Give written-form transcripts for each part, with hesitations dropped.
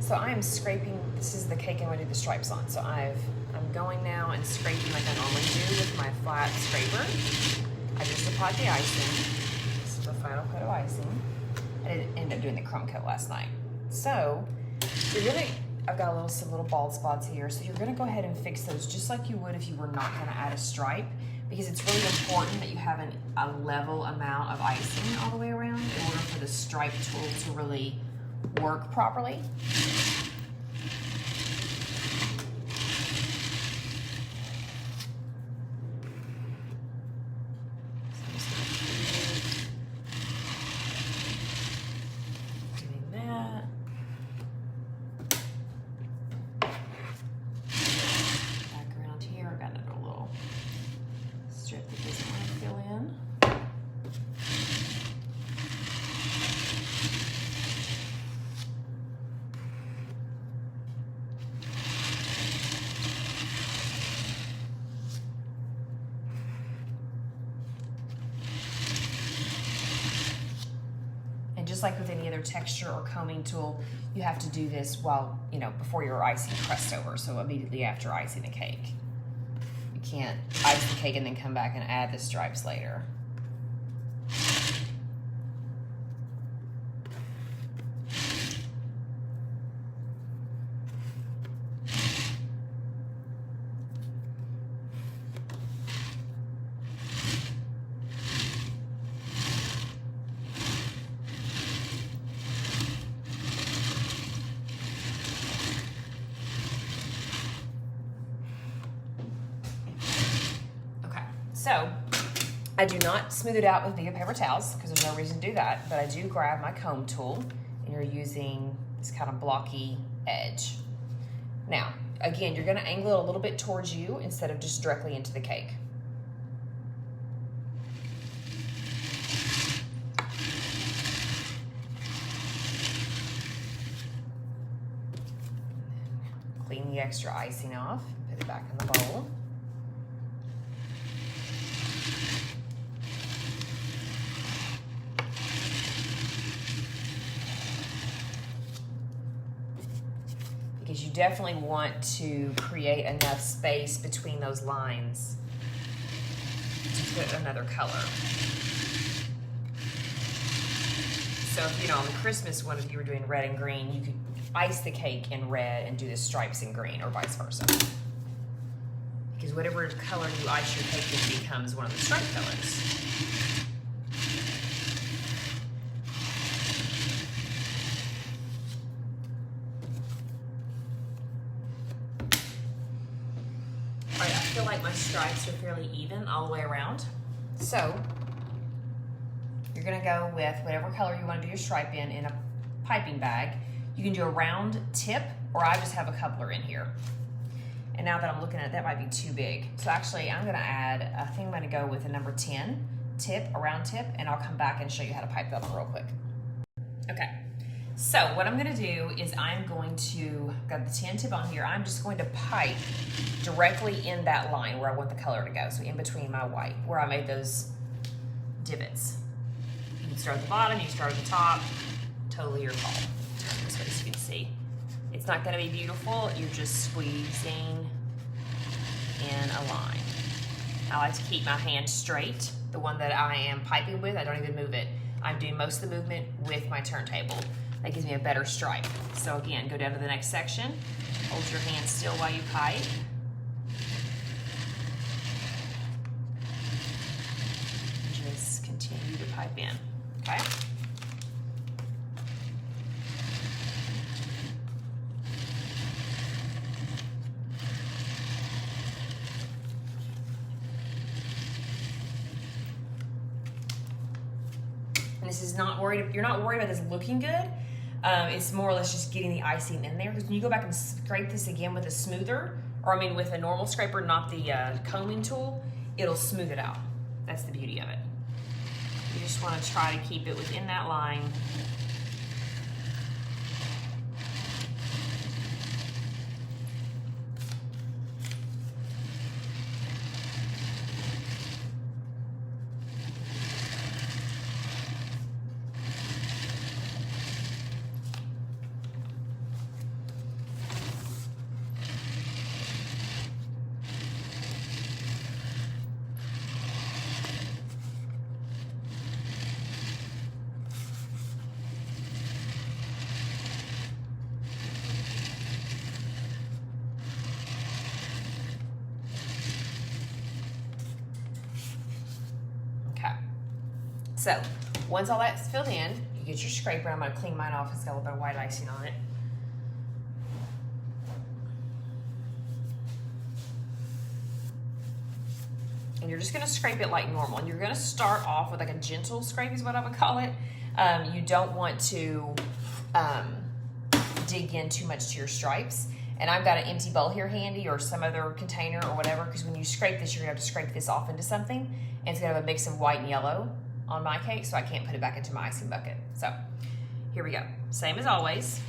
So I am scraping, this is the cake I'm gonna do the stripes on. So I'm going now and scraping like I normally do with my flat scraper. I just applied the icing. This is the final coat of icing. I didn't end up doing the crumb coat last night. So I've got some little bald spots here. So you're gonna go ahead and fix those just like you would if you were not gonna add a stripe, because it's really important that you have a level amount of icing all the way around in order for the stripe tool to really work properly. Doing that. Back around here, I got another little strip that doesn't want to fill in. Just like with any other texture or combing tool, you have to do this while, before your icing crust over, so immediately after icing the cake. You can't ice the cake and then come back and add the stripes later. So I do not smooth it out with bigger paper towels because there's no reason to do that, but I do grab my comb tool and you're using this kind of blocky edge. Now, again, you're gonna angle it a little bit towards you instead of just directly into the cake. Clean the extra icing off, put it back in the bowl. Because you definitely want to create enough space between those lines to put another color. So if, on the Christmas one, if you were doing red and green, you could ice the cake in red and do the stripes in green, or vice versa. Because whatever color you ice your cake in becomes one of the stripe colors. I feel like my stripes are fairly even all the way around. So you're gonna go with whatever color you wanna do your stripe in a piping bag. You can do a round tip, or I just have a coupler in here. And now that I'm looking at it, that might be too big. So actually I'm gonna add, I think I'm gonna go with a number 10 tip, a round tip, and I'll come back and show you how to pipe that on real quick. Okay. So what I'm gonna do is I'm going to, got the 10 tip on here, I'm just going to pipe directly in that line where I want the color to go. So in between my white, where I made those divots. You can start at the bottom, you can start at the top, totally your call. Turn this way so you can see. It's not gonna be beautiful, you're just squeezing in a line. I like to keep my hand straight, the one that I am piping with, I don't even move it. I'm doing most of the movement with my turntable. That gives me a better stripe. So again, go down to the next section, hold your hand still while you pipe. Just continue to pipe in, okay? And this is not worried, you're not worried about this looking good. It's more or less just getting the icing in there. Because when you go back and scrape this again with a smoother, or I mean with a normal scraper, not the combing tool, it'll smooth it out. That's the beauty of it. You just want to try to keep it within that line. So once all that's filled in, you get your scraper. I'm gonna clean mine off, it's got a little bit of white icing on it. And you're just gonna scrape it like normal. And you're gonna start off with like a gentle scrape is what I would call it. You don't want to dig in too much to your stripes. And I've got an empty bowl here handy or some other container or whatever, because when you scrape this, you're gonna have to scrape this off into something. And it's gonna have a mix of white and yellow on my cake, so I can't put it back into my icing bucket. So here we go. Same as always.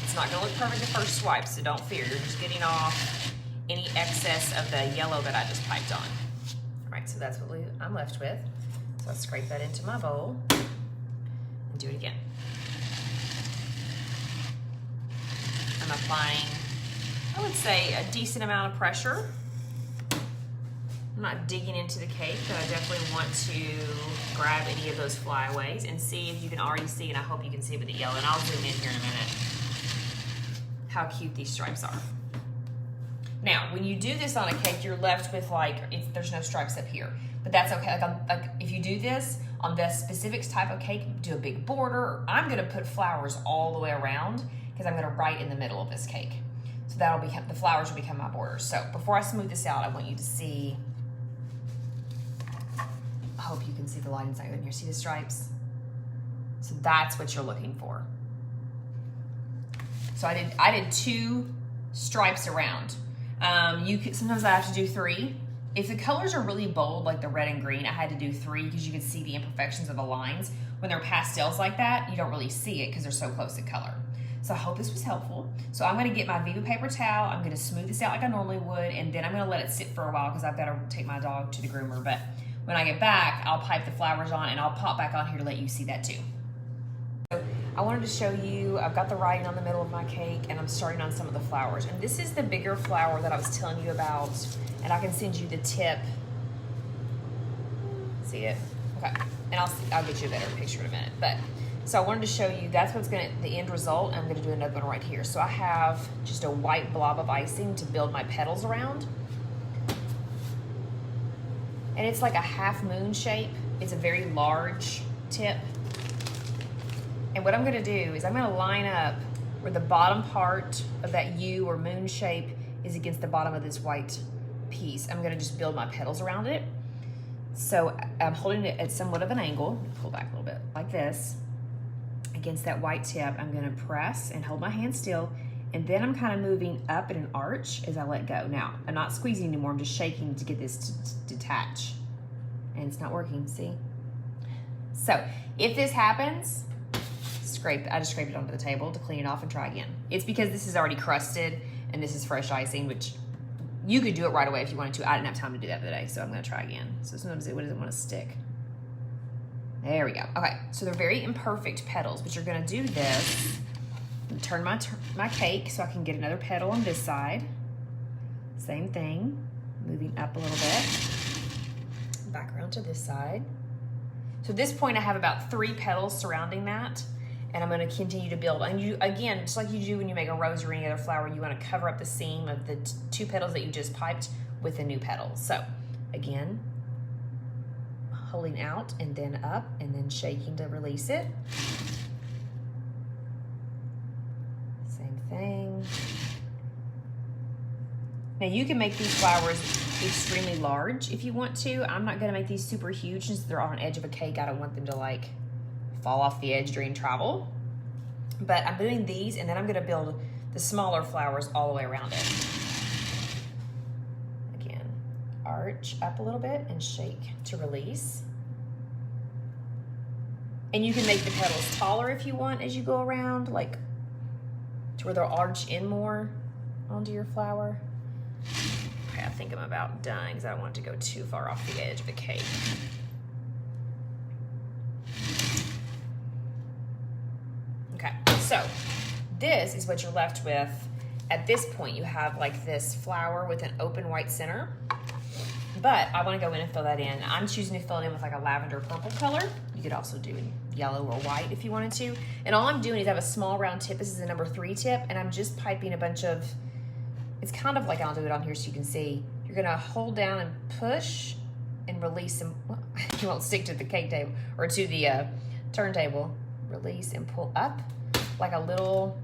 It's not gonna look perfect the first swipe, so don't fear. You're just getting off any excess of the yellow that I just piped on. All right, so that's what I'm left with. So I'll scrape that into my bowl and do it again. I'm applying, I would say, a decent amount of pressure. I'm not digging into the cake, but I definitely want to grab any of those flyaways and see if you can already see, and I hope you can see with the yellow, and I'll zoom in here in a minute, how cute these stripes are. Now, when you do this on a cake, you're left with there's no stripes up here, but that's okay. Like if you do this on this specific type of cake, do a big border. I'm gonna put flowers all the way around because I'm gonna write in the middle of this cake. So that'll become, the flowers will become my borders. So before I smooth this out, I want you to see, I hope you can see the light inside in here. See the stripes? So that's what you're looking for. So I did 2 stripes around. Sometimes I have to do 3. If the colors are really bold, like the red and green, I had to do 3 because you can see the imperfections of the lines. When they're pastels like that, you don't really see it because they're so close in color. So I hope this was helpful. So I'm gonna get my Viva paper towel, I'm gonna smooth this out like I normally would, and then I'm gonna let it sit for a while because I've gotta take my dog to the groomer. But when I get back, I'll pipe the flowers on and I'll pop back on here to let you see that too. So I wanted to show you, I've got the writing on the middle of my cake and I'm starting on some of the flowers. And this is the bigger flower that I was telling you about, and I can send you the tip. See it? Okay, and I'll get you a better picture in a minute. But so I wanted to show you, that's what's the end result. I'm gonna do another one right here. So I have just a white blob of icing to build my petals around. And it's like a half moon shape. It's a very large tip. And what I'm gonna do is I'm gonna line up where the bottom part of that U or moon shape is against the bottom of this white piece. I'm gonna just build my petals around it. So I'm holding it at somewhat of an angle. Pull back a little bit like this. Against that white tip, I'm gonna press and hold my hand still, and then I'm kind of moving up in an arch as I let go. Now, I'm not squeezing anymore, I'm just shaking to get this to detach. And it's not working, see? So, if this happens, I just scraped it onto the table to clean it off and try again. It's because this is already crusted, and this is fresh icing, which you could do it right away if you wanted to. I didn't have time to do that today, so I'm gonna try again. So sometimes it doesn't wanna stick. There we go. Okay, so they're very imperfect petals, but you're gonna do this. Turn my cake so I can get another petal on this side. Same thing, moving up a little bit. Back around to this side. So at this point I have about 3 petals surrounding that, and I'm gonna continue to build. And you, again, just like you do when you make a rose or any other flower, you wanna cover up the seam of the 2 petals that you just piped with a new petal. So again, holding out and then up and then shaking to release it. Same thing. Now you can make these flowers extremely large if you want to. I'm not gonna make these super huge since they're on the edge of a cake. I don't want them to like fall off the edge during travel. But I'm doing these, and then I'm gonna build the smaller flowers all the way around it. Again, arch up a little bit and shake to release. And you can make the petals taller if you want as you go around, like to where they'll arch in more onto your flower. Okay, I think I'm about done because I don't want it to go too far off the edge of the cake. Okay, so this is what you're left with. At this point, you have like this flower with an open white center, but I wanna go in and fill that in. I'm choosing to fill it in with like a lavender purple color. You could also do yellow or white if you wanted to. And all I'm doing is I have a small round tip. This is a number 3 tip, and I'm just piping a bunch of, it's kind of like, I'll do it on here so you can see. You're gonna hold down and push and release them. Well, you won't stick to the cake table or to the turntable. Release and pull up like a little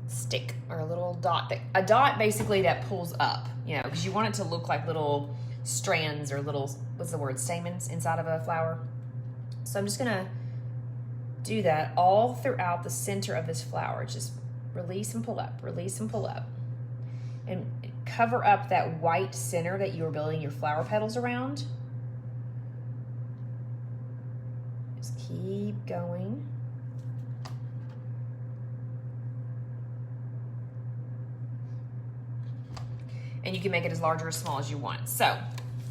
stick or a little dot. A dot basically that pulls up, you know, because you want it to look like little strands or little, what's the word, stamens inside of a flower. So I'm just gonna do that all throughout the center of this flower. Just release and pull up, release and pull up. And cover up that white center that you were building your flower petals around. Just keep going. And you can make it as large or as small as you want. So,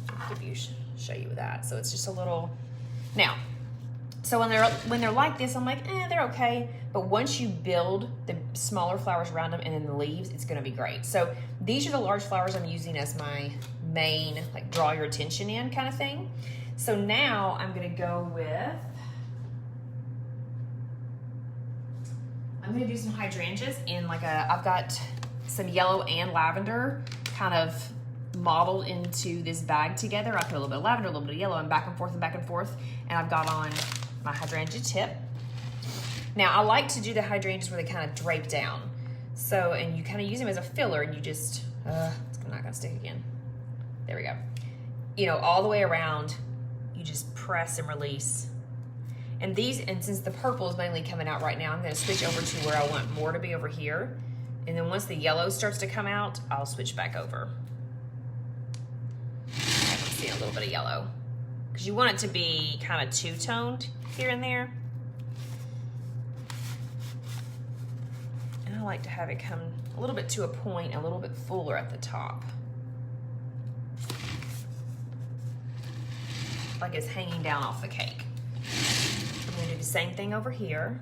I'll show you that. So it's just a little, now, so when they're like this, I'm like, they're okay. But once you build the smaller flowers around them and then the leaves, it's gonna be great. So these are the large flowers I'm using as my main, like, draw your attention in kind of thing. So now I'm gonna go with, I'm gonna do some hydrangeas in like I've got some yellow and lavender kind of modeled into this bag together. I put a little bit of lavender, a little bit of yellow, and back and forth and back and forth. And I've got on my hydrangea tip. Now I like to do the hydrangeas where they kind of drape down. So, and you kind of use them as a filler and you just, it's not gonna stick again. There we go. You know, all the way around, you just press and release. And these, and since the purple is mainly coming out right now, I'm gonna switch over to where I want more to be over here. And then once the yellow starts to come out, I'll switch back over. I can see a little bit of yellow. Because you want it to be kind of two-toned here and there. And I like to have it come a little bit to a point, a little bit fuller at the top. Like it's hanging down off the cake. I'm gonna do the same thing over here.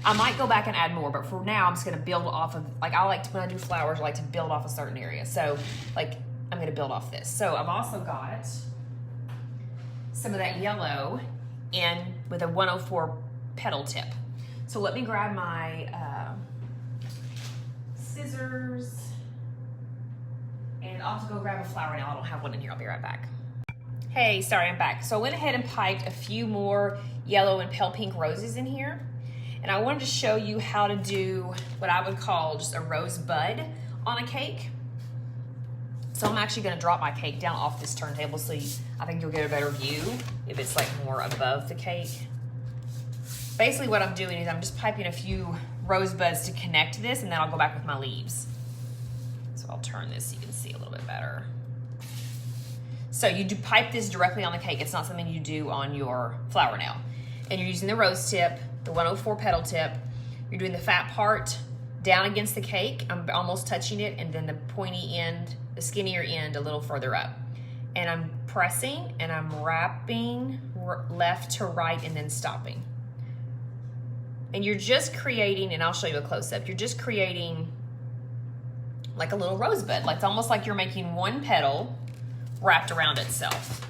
I might go back and add more, but for now, I'm just gonna build off of, like I like to, when I do flowers, I like to build off a certain area. So like, I'm gonna build off this. So I've also got some of that yellow in with a 104 petal tip. So let me grab my scissors and I'll have to go grab a flower now. I don't have one in here, I'll be right back. Hey, sorry, I'm back. So I went ahead and piped a few more yellow and pale pink roses in here. And I wanted to show you how to do what I would call just a rose bud on a cake. So I'm actually gonna drop my cake down off this turntable so I think you'll get a better view if it's like more above the cake. Basically what I'm doing is I'm just piping a few rose buds to connect this and then I'll go back with my leaves. So I'll turn this so you can see a little bit better. So you do pipe this directly on the cake. It's not something you do on your flower nail. And you're using the rose tip, the 104 petal tip. You're doing the fat part down against the cake. I'm almost touching it, and then the pointy end, the skinnier end a little further up. And I'm pressing and I'm wrapping left to right and then stopping. And you're just creating, and I'll show you a close-up, you're just creating like a little rosebud. Like it's almost like you're making one petal wrapped around itself.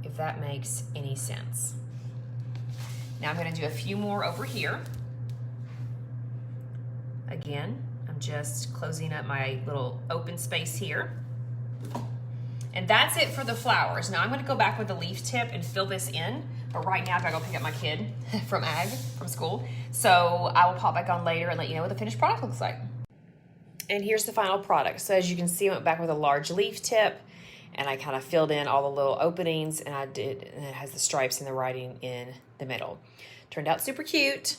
If that makes any sense. Now I'm gonna do a few more over here. Again, I'm just closing up my little open space here. And that's it for the flowers. Now I'm gonna go back with the leaf tip and fill this in, but right now I've gotta go pick up my kid from school. So I will pop back on later and let you know what the finished product looks like. And here's the final product. So as you can see, I went back with a large leaf tip and I kind of filled in all the little openings and and it has the stripes and the writing in the middle. Turned out super cute.